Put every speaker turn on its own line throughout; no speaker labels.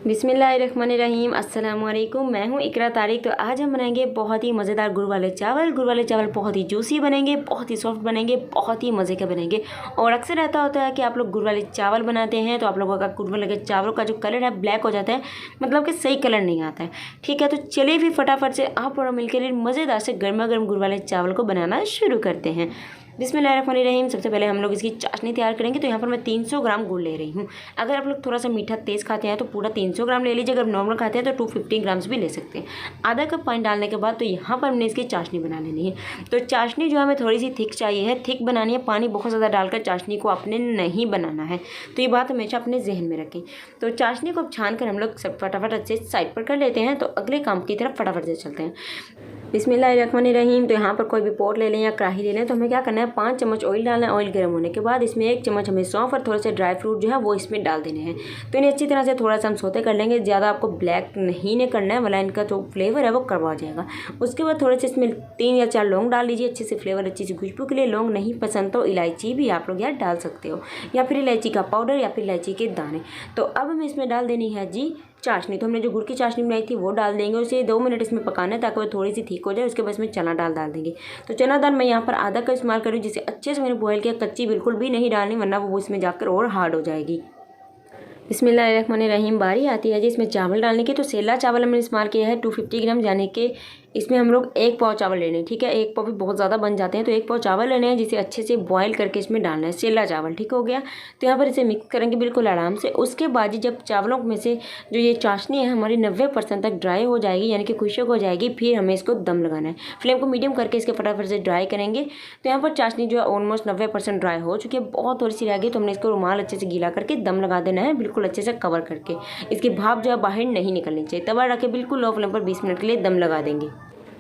बिस्मिल्लाहिर्रहमानिर्रहीम अस्सलाम वालेकुम। मैं हूँ इकरा तारिक। तो आज हम बनाएंगे बहुत ही मज़ेदार गुड़ वाले चावल। गुड़ वाले चावल बहुत ही जूसी बनेंगे, बहुत ही सॉफ्ट बनेंगे, बहुत ही मज़े के बनेंगे। और अक्सर ऐसा होता है कि आप लोग गुड़ वाले चावल बनाते हैं तो आप लोगों का गुड़ वाले चावलों का जो कलर है ब्लैक हो जाता है, मतलब कि सही कलर नहीं आता है। ठीक है, तो चलिए फिर फटाफट से आप और मिलकर मज़ेदार से गर्मा गर्म गुड़ वाले चावल को बनाना शुरू करते हैं। बिस्मिल्लाहिर्रहमानिर्रहीम। सबसे पहले हम लोग इसकी चाशनी तैयार करेंगे। तो यहाँ पर मैं 300 ग्राम गुड़ ले रही हूँ। अगर आप लोग थोड़ा सा मीठा तेज़ खाते हैं तो पूरा 300 ग्राम ले लीजिए। अगर नॉर्मल खाते हैं तो 250 ग्राम्स भी ले सकते हैं। आधा कप पानी डालने के बाद तो यहाँ पर हमने इसकी चाशनी बना लेनी है। तो चाशनी जो हमें थोड़ी सी थिक चाहिए है, थिक बनानी है। पानी बहुत ज़्यादा डालकर चाशनी को आपने नहीं बनाना है, तो ये बात हमेशा अपने जहन में रखें। तो चाशनी को छान कर हम लोग फटाफट अच्छे साइड पर कर लेते हैं। तो अगले काम की तरफ फटाफट से चलते हैं। बिस्मिल्लाहिर्रहमानिर्रहीम। तो यहाँ पर कोई भी पॉट ले लें या कढ़ाई ले लें। तो हमें क्या करना है, 5 चम्मच ऑयल डालना है। ऑयल गर्म होने के बाद इसमें 1 चम्मच हमें सौंफ और थोड़े से ड्राई फ्रूट जो है वो इसमें डाल देने हैं। तो इन्हें अच्छी तरह से थोड़ा सा हम सोते कर लेंगे। ज़्यादा आपको ब्लैक नहीं करना है, वरना इनका जो फ्लेवर है वो कड़वा जाएगा। उसके बाद थोड़े से इसमें 3 या 4 लौंग डाल लीजिए, अच्छे से फ्लेवर, अच्छी सी खुशबू के लिए। लौंग नहीं पसंद तो इलायची भी आप लोग यहाँ डाल सकते हो, या फिर इलायची का पाउडर या फिर इलायची के दाने। तो अब हमें इसमें डाल देनी है जी चाशनी। तो हमने जो गुड़ की चाशनी बनाई थी वो डाल देंगे। उसे 2 मिनट इसमें पकाना है ताकि वो थोड़ी सी ठीक हो जाए। उसके बाद इसमें चना दाल डाल देंगे। तो चना दाल मैं यहाँ पर आधा का इस्तेमाल करूँ, जिसे अच्छे से मैंने बॉयल किया। कच्ची बिल्कुल भी नहीं डालनी, वरना वो इसमें जाकर और हार्ड हो जाएगी। बिस्मिल्लाहिर्रहमानिर्रहीम। बारी आती है जी इसमें चावल डालने की। तो सेला चावल हमने इस्तेमाल किया है 250 ग्राम, यानी कि इसमें हम लोग 1 पाव चावल लेने हैं। ठीक है, 1 पाव भी बहुत ज़्यादा बन जाते हैं, तो 1 पाव चावल लेने हैं, जिसे अच्छे से बॉयल करके इसमें डालना है। सेला चावल ठीक हो गया। तो यहाँ पर इसे मिक्स करेंगे बिल्कुल आराम से। उसके बाद जब चावलों में से जो ये चाशनी है हमारी 90% तक ड्राई हो जाएगी, यानी कि खुश्क हो जाएगी, फिर हमें इसको दम लगाना है। फ्लेम को मीडियम करके इसके फटाफट से ड्राई करेंगे। तो यहाँ पर चाशनी जो है ऑलमोस्ट 90% ड्राई हो चुकी है, बहुत थोड़ी सी रह गई। तो हमने इसको रुमाल अच्छे से गीला करके दम लगा देना है, बिल्कुल अच्छे से कवर करके। इसकी भाप जो है बाहर नहीं निकलनी चाहिए। तवा रख के बिल्कुल लो फ्लेम पर 20 मिनट के लिए दम लगा देंगे।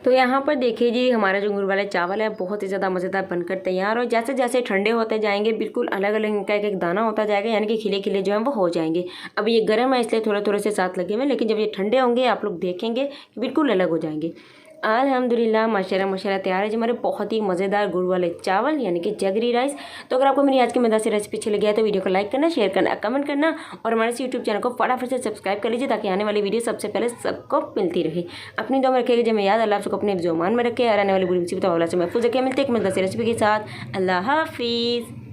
तो यहाँ पर देखिए जी हमारा जो गुड़ वाले चावल है बहुत ही ज़्यादा मज़ेदार बनकर तैयार। और जैसे जैसे ठंडे होते जाएंगे बिल्कुल अलग अलग इनका एक एक दाना होता जाएगा, यानी कि खिले खिले जो है वो हो जाएंगे। अब ये गर्म है इसलिए थोड़े थोड़े से साथ लगे हुए, लेकिन जब ये ठंडे होंगे आप लोग देखेंगे कि बिल्कुल अलग हो जाएंगे। अल्हम्दुलिल्लाह माशाल्लाह माशाल्लाह तैयार है जी हमारे बहुत ही मज़ेदार गुड़ वाले चावल, यानी कि जगरी राइस। तो अगर आपको मेरी आज की मज़ेदार रेसिपी अच्छी लगी है तो वीडियो को लाइक करना, शेयर करना, कमेंट करना, और हमारे इस यूट्यूब चैनल को फटाफट से सब्सक्राइब कर लीजिए, ताकि आने वाली वीडियो सबसे पहले सबको मिलती रहे। अपनी दुआ में रखिएगा, जब मैं याद अल्लाह सबको अपने ज़ुबान में रखे और आने वाली बुरी मुसीबत से महफूज रखे। मिलते एक मज़ेदार रेसिपी के साथ। अल्लाह हाफिज़।